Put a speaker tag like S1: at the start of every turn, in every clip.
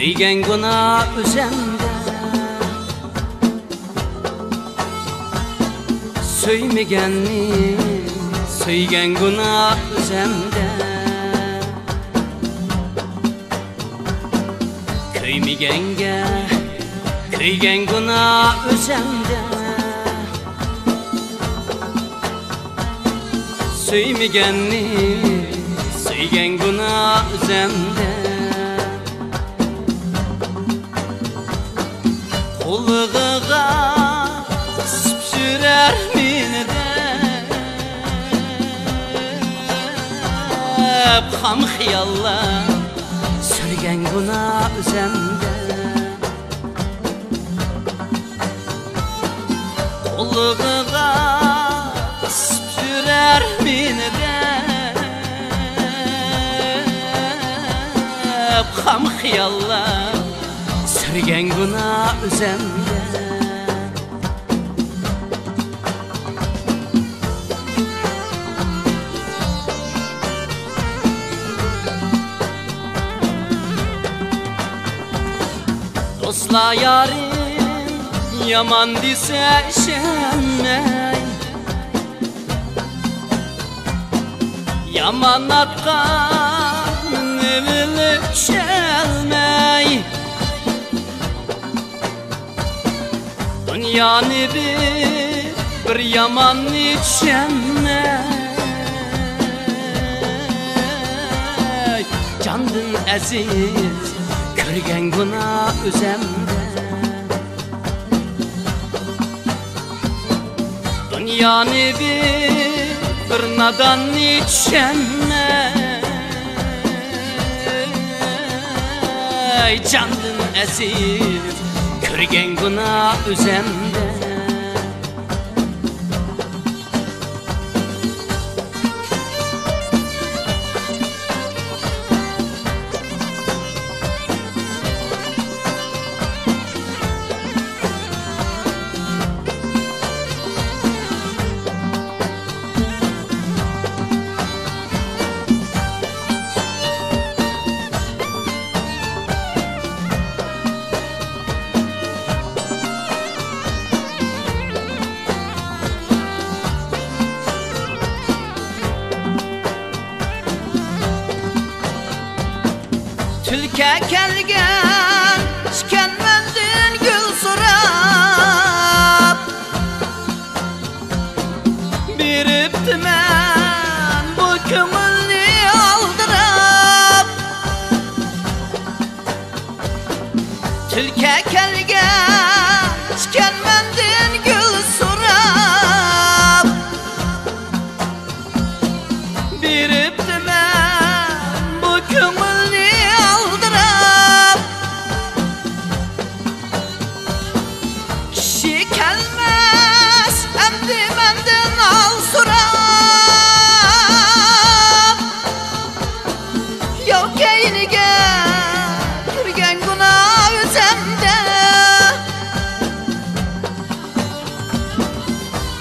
S1: kıygen günah üzemde Söymegenni söygen günah üzemde Köymegenge kıygen günah üzemde Söymegenni söygen günah üzemde Kulluğa sürer mini de Ham hiyalla sürgen günah üzemde Kulluğa sürer mini de Ham hiyalla sürgen günah üzemde Dostla yarim yaman dise şemmey Yaman atkan evili şelmey Dünyanı bir yaman içemmey Candın aziz Kırgen günah üzemde Dünyanı bir nadan içemmey Candın aziz Kırgen günah üzemde Tülke kelgen şikenmendin gül sorab Bir iptimen bu kömülni aldırab Tülke kelgen şikenmendin gül sorab Bir iptimen bu kömülni Kırgen günah üzemde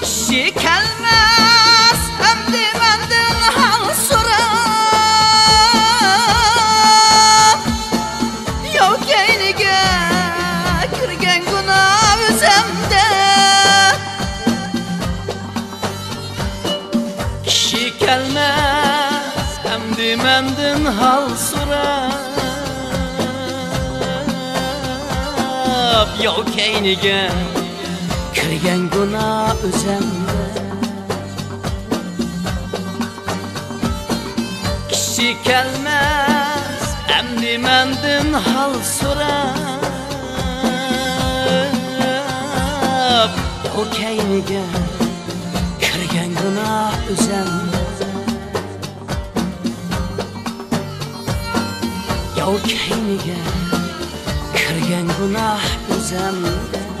S1: Kişi gelmez emdi mendin hal sorab Yok eynige kırgen günah üzemde Kişi gelmez emdi mendin hal sorab Yok eynige kırgen günah üzemde Kişi gelmez emdi mendin hal sorab Yok eynige kırgen günah üzemde Yok eynige kırgen günah üzemde